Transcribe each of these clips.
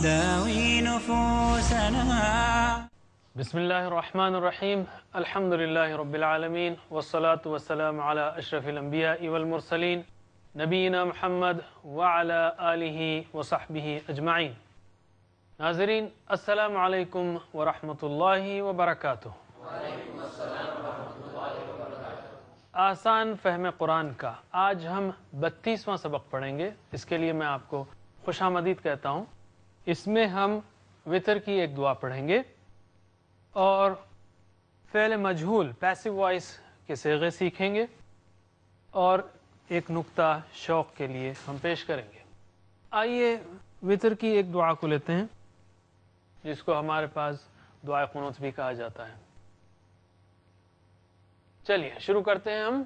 داوي نفوسنا. بسم الله الرحمن الرحيم. الحمد لله رب العالمين والصلاة والسلام على أشرف الأنبياء والمرسلين نبينا محمد وعلى آله وصحبه أجمعين. ناظرین السلام علیکم ورحمۃ اللہ وبرکاتہ. وعلیکم السلام ورحمۃ اللہ وبرکاتہ. آسان فہم قرآن کا آج ہم 32واں سبق پڑھیں گے. اس کے لیے میں آپ کو خوش آمدید کہتا ہوں. اس میں ہم وطر کی ایک دعا پڑھیں گے اور فعل مجہول پیسو وائس کے صیغے سیکھیں گے اور ایک نقطہ شوق کے لیے ہم پیش کریں گے. آئیے وطر کی ایک دعا کو لیتے ہیں جس کو ہمارے پاس دعائے قنوت بھی کہا جاتا ہے. چلیے شروع کرتے ہیں ہم.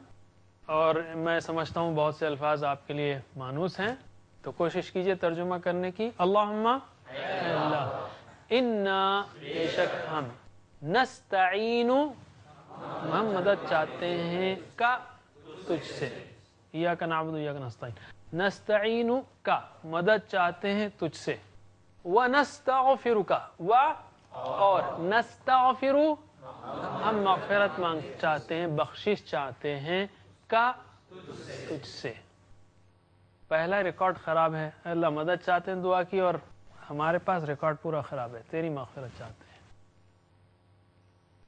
اور میں سمجھتا ہوں بہت سے الفاظ آپ کے لیے مانوس ہیں تو کوشش کیجئے ترجمہ کرنے کی. اللہم اے اللہ انا بے شک ہم نستعین ہم مدد چاہتے ہیں کا تجھ سے. ایاک نعبد و ایاک نستعین. نستعین کا مدد چاہتے ہیں تجھ سے. وَنَسْتَغْفِرُكَ اور نستغفر ہم مغفرت مانگ چاہتے ہیں بخشش چاہتے ہیں کا تجھ سے. پہلا ریکارڈ خراب ہے. اللہ مدد چاہتے ہیں دعا کی اور ہمارے پاس ریکارڈ پورا خراب ہے. تیری مغفرت چاہتے ہیں.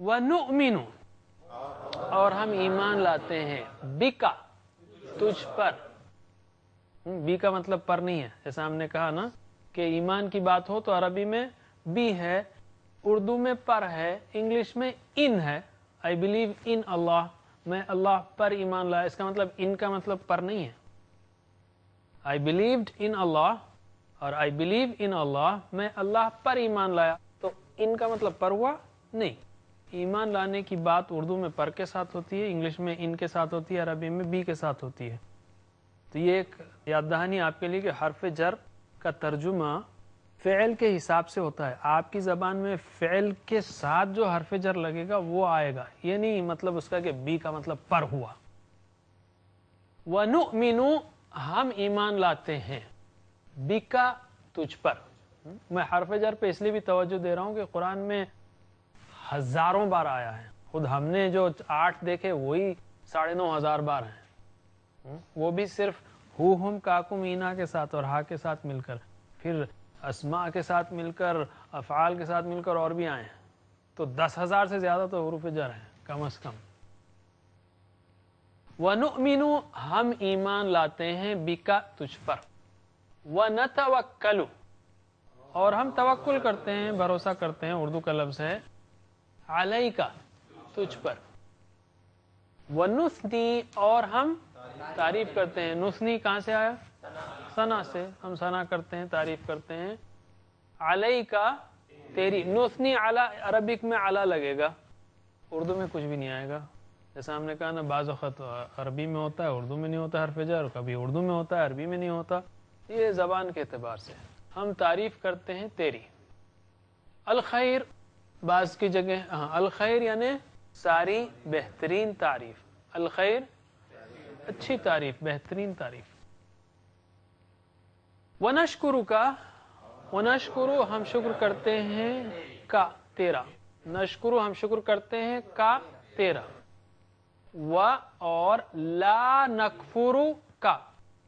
وَنُؤْمِنُ اور ہم ایمان لاتے ہیں بِکَ تجھ پر. بی کا مطلب پر نہیں ہے. جیسا ہم نے کہا نا کہ ایمان کی بات ہو تو عربی میں بی ہے, اردو میں پر ہے, انگلش میں ان ہے. آئی بلیو ان اللہ, میں اللہ پر ایمان لایا. اس کا مطلب ان کا مطلب پر نہیں ہے. آئی بلیوڈ ان اللہ اور آئی بلیو ان اللہ, میں اللہ پر ایمان لایا. تو ان کا مطلب پر ہوا نہیں. ایمان لانے کی بات اردو میں پر کے ساتھ ہوتی ہے, انگلش میں ان کے ساتھ ہوتی ہے, عربی میں بی کے ساتھ ہوتی ہے. تو یہ ایک یاد دہانی آپ کے لیے کہ حرف جر کا ترجمہ فعل کے حساب سے ہوتا ہے. آپ کی زبان میں فعل کے ساتھ جو حرف جر لگے گا وہ آئے گا. یہ نہیں مطلب اس کا کہ بی کا مطلب پر ہوا. وَنُؤْمِنُ ہم ایمان لاتے ہیں بِکَ تجھ پر. میں حرف جر پہ اس لیے بھی توجہ دے رہا ہوں کہ قرآن میں ہزاروں بار آیا ہے. خود ہم نے جو 8 دیکھے وہی 9,500 بار ہیں. وہ بھی صرف ہو ہم کاکم اینا کے ساتھ اور ہا کے ساتھ مل کر, پھر اسماء کے ساتھ مل کر, افعال کے ساتھ مل کر اور بھی آئے ہیں. تو 10,000 سے زیادہ تو حروف جر ہیں کم از کم. وَنُؤْمِنُ ہم ایمان لاتے ہیں بِکَ تجھ پر. وَنَتَوَکَّلُ اور ہم توکل کرتے ہیں, بھروسہ کرتے ہیں, اردو کا لفظ ہے, عَلَيْکَ تجھ پر. وَنُثْنِی اور ہم تعریف کرتے ہیں. نثنی کہاں سے آیا؟ ثنا سے. ہم ثنا کرتے ہیں, تعریف کرتے ہیں. علیکا تیری. نثنی علی عربک میں علی لگے گا, اردو میں کچھ بھی نہیں آئے گا. جیسا ہم نے کہا نا بعض وقت عربی میں ہوتا ہے اردو میں نہیں ہوتا حرف جر, کبھی اردو میں ہوتا ہے عربی میں نہیں ہوتا. یہ زبان کے اعتبار سے ہم تعریف کرتے ہیں تیری. الخیر بعض کی جگہ الخیر یعنی ساری بہترین تعریف. الخیر اچھی تعریف, بہترین تعریف. وَنَشْكُرُكَ وَنَشْكُرُ ہم شکر کرتے ہیں کا تیرا. نشکر ہم شکر کرتے ہیں کا تیرا. اور لا نکفر کا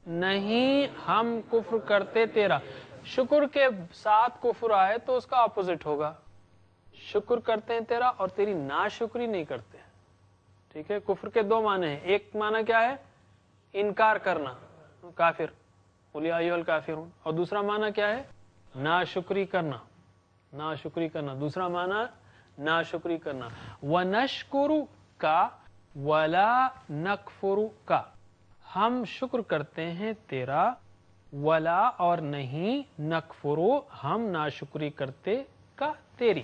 نہیں ہم کفر کرتے تیرا. شکر کے ساتھ کفر آئے تو اس کا اپوزٹ ہوگا. شکر کرتے ہیں تیرا اور تیری ناشکری نہیں کرتے. ٹھیک ہے. کفر کے 2 معنی ہیں. ایک معنی کیا ہے؟ انکار کرنا, کافر, قل یا ایھا الکافرون. اور دوسرا معنی کیا ہے؟ ناشکری کرنا. ناشکری کرنا دوسرا معنی ناشکری کرنا. وَنَشْكُرُ کا وَلَا نَكْفُرُ کا ہم شکر کرتے ہیں تیرا. ولا اور نہیں, نکفرو ہم ناشکری کرتے کا تیری.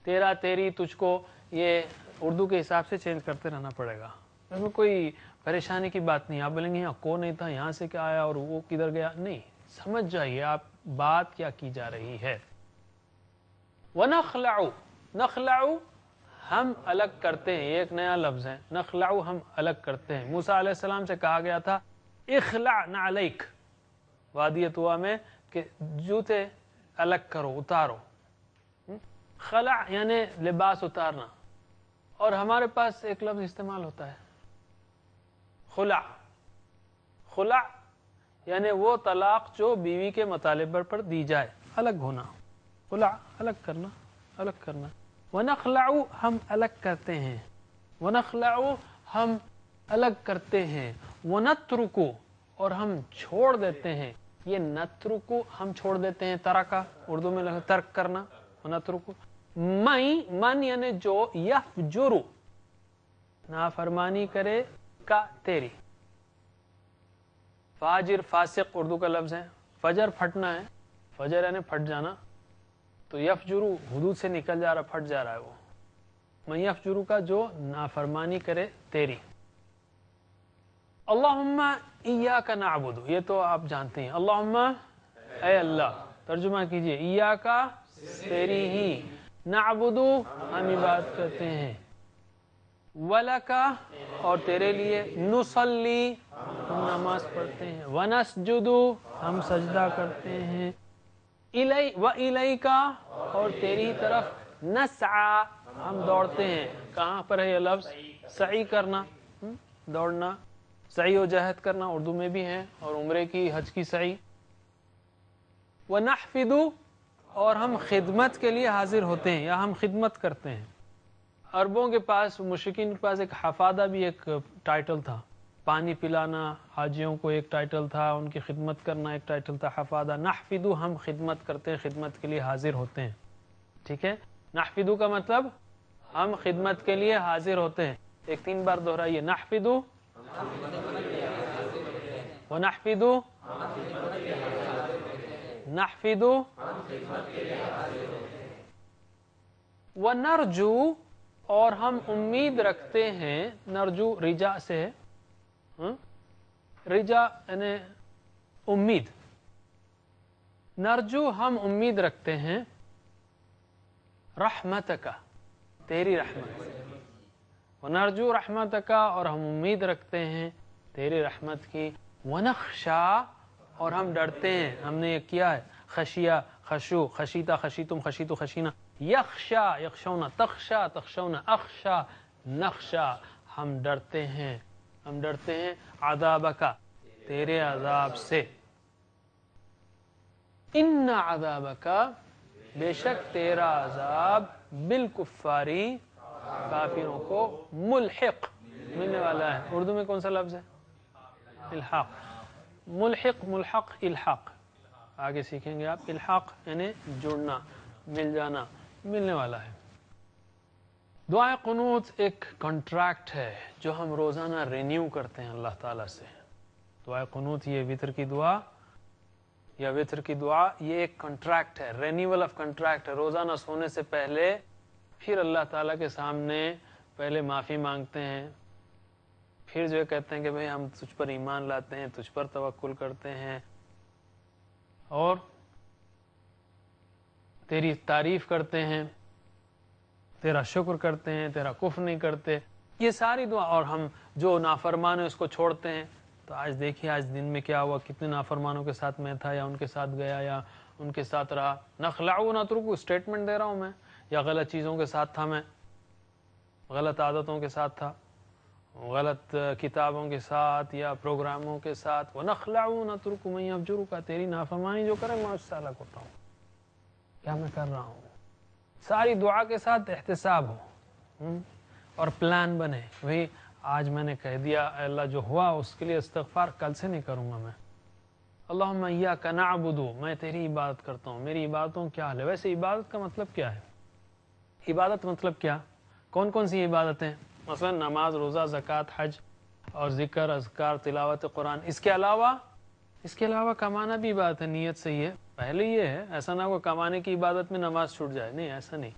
تیرا تیری تجھ کو یہ اردو کے حساب سے چینج کرتے رہنا پڑے گا. اس میں کوئی پریشانی کی بات نہیں. آپ بولیں گے یہاں کو نہیں تھا, یہاں سے کیا آیا اور وہ کدھر گیا. نہیں, سمجھ جائیے آپ بات کیا کی جا رہی ہے. وَنَخْلَعُ نخلع ہم الگ کرتے ہیں. یہ ایک نیا لفظ ہے. نخلع ہم الگ کرتے ہیں. موسیٰ علیہ السلام سے کہا گیا تھا اخلع نعلیک وادی طویٰ میں کہ جوتے الگ کرو، اتارو. خلع یعنی لباس اتارنا. اور ہمارے پاس ایک لفظ استعمال ہوتا ہے خلع. خلع یعنی وہ طلاق جو بیوی کے مطالبے پر دی جائے، الگ ہونا. خلع الگ کرنا، الگ کرنا. ونخلع ہم الگ کرتے ہیں، ونخلع ہم الگ کرتے ہیں. ونترکو اور ہم چھوڑ دیتے ہیں. یہ نترکو ہم چھوڑ دیتے ہیں، ترکا اردو میں ترک کرنا. ونترکو من یعنی جو، یفجرو نافرمانی کرے، کا تیری. فاجر فاسق اردو کا لفظ ہے. فجر پھٹنا ہے، فجر یعنی پھٹ جانا، تو یفجرو حدود سے نکل جا رہا، پھٹ جا رہا ہے وہ. من یفجرو کا جو نافرمانی کرے تیری. اللہم ایاک نعبد، یہ تو آپ جانتے ہیں. اللہم اے اللہ، ترجمہ کیجئے. ایاک تیری ہی، نعبد ہم عبادت کرتے ہیں. ولک اور تیرے لیے، نصلی ہم نماز پڑھتے ہیں. ونسجد ہم سجدہ کرتے ہیں. وإلیک اور تیری طرف، نسعی ہم دوڑتے ہیں. کہاں پر ہے یہ لفظ؟ سعی کرنا، دوڑنا. سعی و جہد کرنا اردو میں بھی ہے، اور عمرے کی، حج کی سعی. ونحفظ اور ہم خدمت کے لیے حاضر ہوتے ہیں، یا ہم خدمت کرتے ہیں. عربوں کے پاس، مشرکین کے پاس ایک حفادہ بھی ایک ٹائٹل تھا. پانی پلانا حاجیوں کو ایک ٹائٹل تھا، ان کی خدمت کرنا ایک ٹائٹل تھا، حفادہ. نحفظ ہم خدمت کرتے ہیں، خدمت کے لیے حاضر ہوتے ہیں. ٹھیک ہے. نحفظ کا مطلب ہم خدمت کے لیے حاضر ہوتے ہیں. ایک 3 بار دہرائیے. نحفظ ونحفظ نحفظ ونرجو اور ہم امید رکھتے ہیں. نرجو رجا سے ہے، رجا یعنی امید. نرجو ہم امید رکھتے ہیں، رحمتک تیری رحمت. ونرجو رحمتک اور ہم امید رکھتے ہیں تیری رحمت کی. ونخشا اور ہم ڈرتے ہیں. ہم نے یہ کیا ہے، خشیہ خشو، خشیتا خشیتم، خشیتو خشینا. یخشا یخشونا، تخشا تخشونا، اخشا نخشا ہم ڈرتے ہیں، ہم ڈرتے ہیں. عذابک تیرے عذاب سے. ان عذابک بے شک تیرا عذاب، بالکفاری کافروں کو، ملحق ملنے والا ہے. اردو میں کون سا لفظ ہے؟ الحاق. ملحق، ملحق، الحاق آگے سیکھیں گے آپ. الحاق یعنی جڑنا، مل جانا، ملنے والا ہے. دعائے قنوت ایک کنٹریکٹ ہے جو ہم روزانہ رینیو کرتے ہیں اللہ تعالیٰ سے. دعائے قنوت، یہ وتر کی دعا یا وتر کی دعا، یہ ایک کنٹریکٹ ہے، رینیول آف کنٹریکٹ ہے. روزانہ سونے سے پہلے پھر اللہ تعالیٰ کے سامنے پہلے معافی مانگتے ہیں، پھر جو کہتے ہیں کہ بھئی ہم تجھ پر ایمان لاتے ہیں، تجھ پر توکل کرتے ہیں، اور تیری تعریف کرتے ہیں، تیرا شکر کرتے ہیں، تیرا کفر نہیں کرتے. یہ ساری دعا. اور ہم جو نافرمان ہیں اس کو چھوڑتے ہیں. تو آج دیکھیے آج دن میں کیا ہوا، کتنے نافرمانوں کے ساتھ میں تھا، یا ان کے ساتھ گیا، یا ان کے ساتھ رہا. نخلع و نترک اسٹیٹمنٹ دے رہا ہوں میں، یا غلط چیزوں کے ساتھ تھا، میں غلط عادتوں کے ساتھ تھا، غلط کتابوں کے ساتھ یا پروگراموں کے ساتھ. وَنَخْلَعُ نَتْرُكُ مَن يَفْجُرُكَ تیری نافرمانی جو کرے میں اس سے الگ ہوتا ہوں. کیا میں کر رہا ہوں؟ ساری دعا کے ساتھ احتساب ہو، اور پلان بنے. بھئی آج میں نے کہہ دیا، اے اللہ جو ہوا اس کے لیے استغفار کل سے نہیں کروں گا میں. اللہم ایاک نعبد، میں تیری عبادت کرتا ہوں. میری عبادتوں کیا حال ہے؟ ویسے عبادت کا مطلب کیا ہے؟ عبادت مطلب کیا؟ کون کون سی عبادتیں؟ مثلا نماز، روزہ، زکوٰۃ، حج اور ذکر، اذکار، تلاوت قرآن. اس کے علاوہ کمانا بھی عبادت ہے. نیت صحیح ہے. پہلے یہ ہے، ایسا نہ ہو کمانے کی عبادت میں نماز چھوٹ جائے، نہیں ایسا نہیں.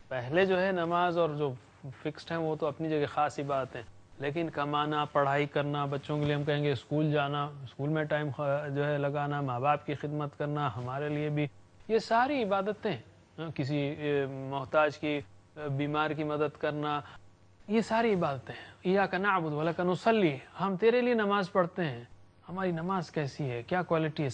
پہلے جو ہے نماز اور جو فکسڈ ہیں وہ تو اپنی جگہ خاص عبادت ہیں، لیکن کمانا، پڑھائی کرنا، بچوں کے لیے ہم کہیں گے اسکول جانا، اسکول میں ٹائم جو ہے لگانا، ماں باپ کی خدمت کرنا، ہمارے لیے بھی یہ ساری عبادتیں، کسی محتاج کی، بیمار کی مدد کرنا، یہ ساری عبادتیں ہیں. ایاک نعبد ولک نصلی، ہم تیرے لیے نماز پڑھتے ہیں. ہماری نماز کیسی ہے، کیا کوالٹی ہے؟